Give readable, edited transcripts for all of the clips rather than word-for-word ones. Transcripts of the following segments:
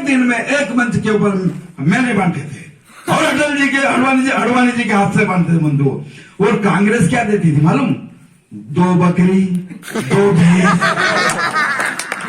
दिन में एक मंच के ऊपर मैंने बांटे थे और अटल जी के अडवाणी जी के हाथ से बांटते थे बंधुओं। और कांग्रेस क्या देती थी मालूम? 2 बकरी 2 भैंस।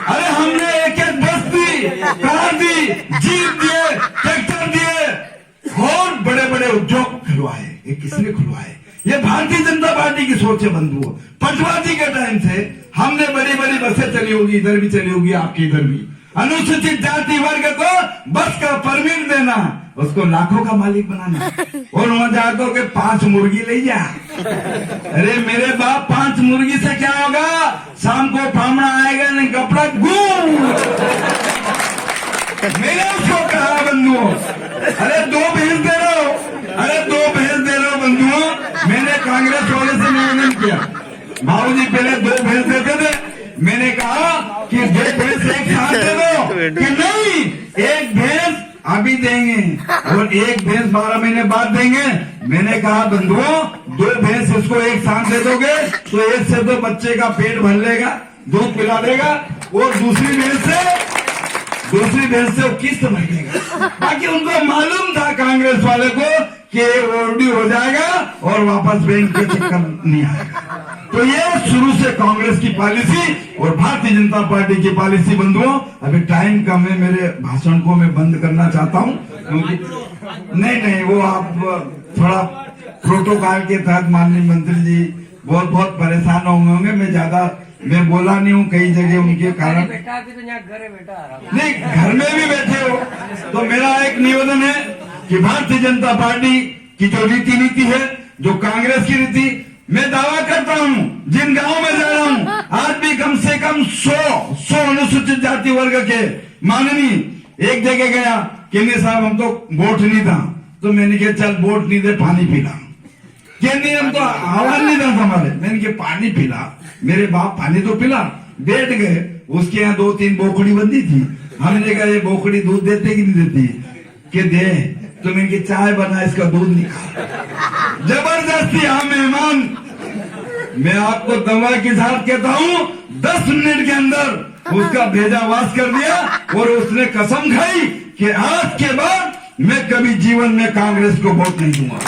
अरे हमने एक बस दी, कार दी, जीप दिए, ट्रैक्टर दिए और बड़े बड़े उद्योग खुलवाए। ये किसने खुलवाए? ये भारतीय जनता पार्टी की सोच है बंधुओं। पटवारी के टाइम से हमने बड़ी बड़ी बसें चली होगी, इधर भी चली होगी, आपके इधर भी। अनुसूचित जाति वर्ग को बस का परमिट देना, उसको लाखों का मालिक बनाना और वहां जाकर के 5 मुर्गी ले जा। अरे मेरे बाप, 5 मुर्गी से क्या होगा? शाम को फामड़ा आएगा नहीं, कपड़ा गूं। मैंने उसको कहा बंधुओं, अरे 2 भैंस दे रहे हो, अरे 2 भैंस दे रहे हो बंधुओं। मैंने कांग्रेस वाले से निवेदन किया, भाऊजी पहले 2 भैंस देते थे। मैंने कहा कि 2 भैंस एक साथ दे दो, कि नहीं 1 भैंस अभी देंगे और 1 भैंस 12 महीने बाद देंगे। मैंने कहा बंधुओं 2 भैंस इसको एक साथ दे दोगे तो एक से तो बच्चे का पेट भर लेगा, दूध पिला देगा और दूसरी भैंस से वो किस्त भरेगा। बाकी उनको मालूम था कांग्रेस वाले को कि ओडी हो जाएगा और वापस बैंक के चक्कर नहीं आएगा। तो ये शुरू से कांग्रेस की पॉलिसी और भारतीय जनता पार्टी की पॉलिसी बंधुओं। अभी टाइम कम है, मेरे भाषण को मैं बंद करना चाहता हूँ क्योंकि नहीं वो आप थोड़ा प्रोटोकॉल के तहत माननीय मंत्री जी बहुत परेशान होंगे। मैं बोला नहीं हूँ कई जगह उनके कारण। नहीं, घर में भी बैठे हो तो मेरा एक निवेदन है कि भारतीय जनता पार्टी की जो रीति नीति है, जो कांग्रेस की रीति, मैं दावा करता हूँ जिन गांव में जा रहा हूँ आज भी कम से कम 100 अनुसूचित जाति वर्ग के माननीय। एक जगह गया कि साहब हम तो वोट नहीं था, तो मैंने कहा चल वोट नहीं दे, पानी पिला। कहने हम तो आवाज नहीं था हमारे, मैंने कहा पानी पिला। मेरे बाप पानी तो पिला। बैठ गए, उसके यहाँ 2-3 बोखड़ी बंदी थी। हमने कहा ये बोखड़ी दूध देते कि नहीं देती? कि दे। तो मैंने कहा चाय बना, इसका दूध निकाल। जबरदस्ती हाँ मेहमान, मैं आपको दवा के साथ कहता हूँ 10 मिनट के अंदर उसका भेजा वास कर दिया और उसने कसम खाई कि आज के बाद मैं कभी जीवन में कांग्रेस को वोट नहीं दूंगा।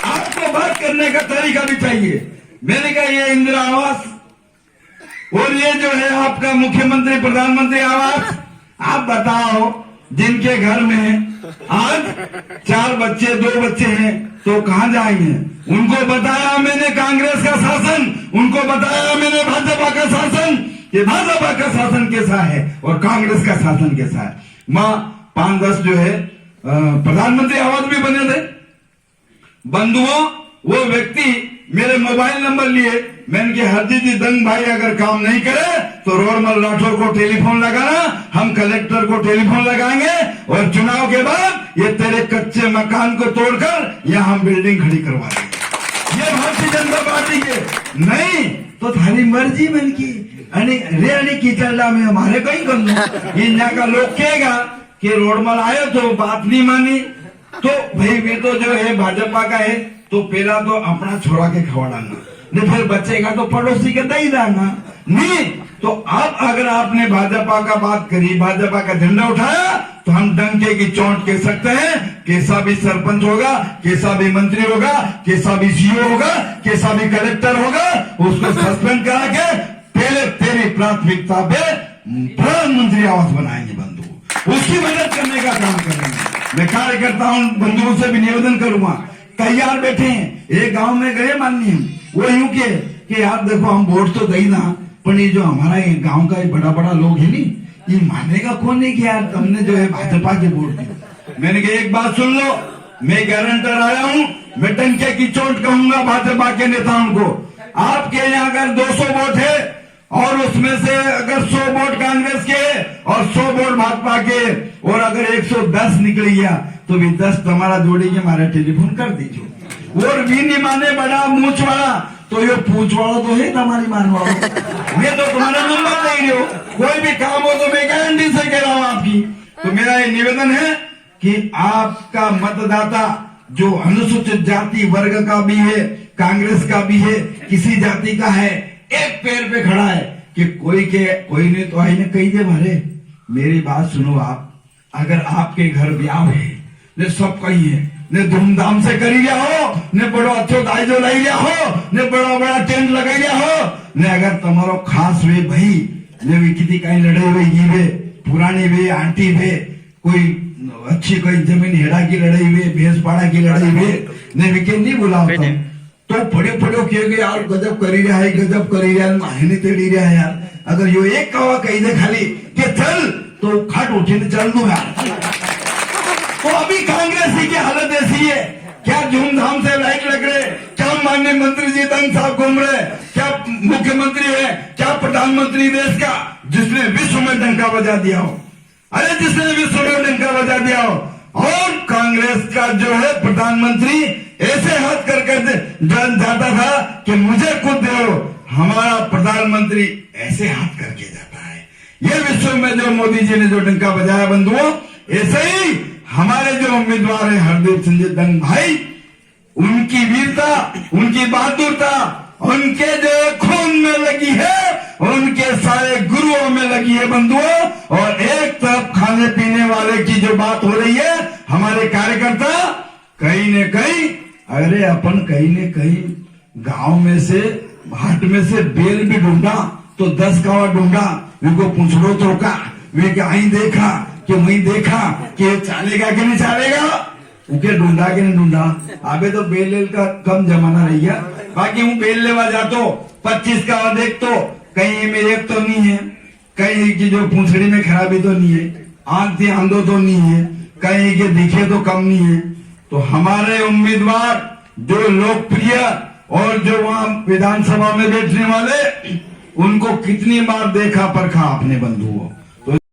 आपको बात करने का तरीका भी चाहिए। मैंने कहा ये इंदिरा आवास और ये जो है आपका मुख्यमंत्री प्रधानमंत्री आवास, आप बताओ जिनके घर में आज 4 बच्चे 2 बच्चे हैं तो कहां जाएंगे? उनको बताया मैंने कांग्रेस का शासन, उनको बताया मैंने भाजपा का शासन कि भाजपा का शासन कैसा है और कांग्रेस का शासन कैसा है। मां 5-10 जो है प्रधानमंत्री आवास भी बने थे बंधुओं। वो व्यक्ति मेरे मोबाइल नंबर लिए, मैंने कहा हरजीत जी दंग भाई अगर काम नहीं करे तो रोडमल राठौर को टेलीफोन लगाना, हम कलेक्टर को टेलीफोन लगाएंगे और चुनाव के बाद ये तेरे कच्चे मकान को तोड़कर यहाँ हम बिल्डिंग खड़ी करवा देंगे। ये भारतीय जनता पार्टी के नहीं तो थारी मर्जी मन की रेड़ी कीचड़ा में हमारे कहीं कर लो। यहाँ का लोग कहेगा कि रोडमल आयो तो बात नहीं मानी, तो भाई वे तो जो है भाजपा का है तो पहला तो अपना छोड़ा के खवा डालना, नहीं फिर बच्चेगा तो पड़ोसी के दही डालना। नहीं तो अब अगर आपने भाजपा का बात करी, भाजपा का झंडा उठाया तो हम डंके की चोट कह सकते हैं। कैसा भी सरपंच होगा, कैसा भी मंत्री होगा, कैसा भी सीओ होगा, कैसा भी कलेक्टर होगा, उसको सस्पेंड करा के पहले तेरी प्राथमिकता पे प्रधानमंत्री आवास बनाएंगे बंधु, उसकी मदद करने का काम करेंगे। मैं कार्यकर्ता हूं बंधुओं से भी निवेदन करूंगा, तैयार बैठे हैं। एक गांव में गए माननीय, वो यूं के कि यार देखो हम वोट तो दई ना, पर ये जो हमारा ये गांव का बड़ा लोग है नी, ये मानेगा कौन नहीं कि यार तुमने जो है भाजपा के वोट दिया। मैंने कहा एक बात सुन लो, मैं गारंटर आया हूं, मैं टंके की चोट कहूंगा भाजपा के नेताओं को। आपके यहाँ अगर 200 वोट है और उसमें से अगर 100 वोट कांग्रेस के और 100 वोट भाजपा के और अगर 110 निकल गया तो भी 10 तुम्हारा जोड़ी के हमारा टेलीफोन कर दीजिए। और भी नहीं माने बड़ा मूछ वाला तो ये पूछ वाला तो है तुम्हारी मान वाला, मैं तो तुम्हारा नंबर ले रही हो, कोई भी काम हो तो मैं गारंटी से कह रहा हूँ आपकी। तो मेरा ये निवेदन है कि आपका मतदाता जो अनुसूचित जाति वर्ग का भी है, कांग्रेस का भी है, किसी जाति का है, एक पैर पे खड़ा है कि कोई नहीं तो आई ने कही दे मारे मेरी बात सुनो आप, अगर आपके घर ब्याह है ने सब कहिए ने धूमधाम से करी लिया हो ने बड़ो अच्छो दायजो लाई लिया हो ने बड़ा बड़ा टेंट लगाई लिया हो ने अगर तुम्हारो खास वे भाई ने भी किसी कहीं लड़ाई हुई ये वे पुरानी वे आंटी वे कोई अच्छी कोई जमीन हेड़ा की लड़ाई हुई भैंस पाड़ा की लड़ाई हुई ने भी नहीं बुलाओ तो पड़े पड़ो कहे यार गजब करी रहा है, गजब करी रहा है, माहिनी तेड़ी रहा है यार। अगर यो एक कहा कही दे खाली कि चल तो खाट उठी चल दू यार। तो अभी कांग्रेस की हालत ऐसी है, क्या धूमधाम से लाइट लग रहे, क्या माननीय मंत्री जी दंग साहब घूम रहे, क्या मुख्यमंत्री है, क्या प्रधानमंत्री देश का जिसने विश्व में डंका बजा दिया हो, अरे जिसने विश्व में डंका बजा दिया हो। और कांग्रेस का जो है प्रधानमंत्री ऐसे हाथ कर जाता था कि मुझे खुद दो, हमारा प्रधानमंत्री ऐसे हाथ करके जाता है। ये विश्व में जो मोदी जी ने जो डंका बजाया बंधुओं, ऐसे ही हमारे जो उम्मीदवार है हरदीप सिंह दंग भाई, उनकी वीरता, उनकी बहादुरता, उनके जो खून में लगी है, उनके सारे गुरुओं में लगी है बंधुओं। और एक तरफ खाने पीने वाले की जो बात हो रही है, हमारे कार्यकर्ता कहीं न कहीं, अरे अपन कहीं न कहीं गांव में से हाट में से बेल भी ढूंढा तो 10 गाँव ढूंढा, उनको पूछो तो का वे कहीं देखा कि वहीं देखा कि चलेगा कि नहीं चलेगा, उनके ढूंढा कि नहीं ढूंढा। अबे तो बेल का कम जमाना रही है, बाकी हूँ बेल लेवा जातो 25 का देख तो कहीं में एक तो नहीं है, कहीं की जो पूंछड़ी में खराबी तो नहीं है, आंख थी अंधो तो नहीं है, कहीं के दिखे तो कम नहीं है। तो हमारे उम्मीदवार जो लोकप्रिय और जो वहां विधानसभा में बैठने वाले, उनको कितनी बार देखा परखा आपने बंधुओं।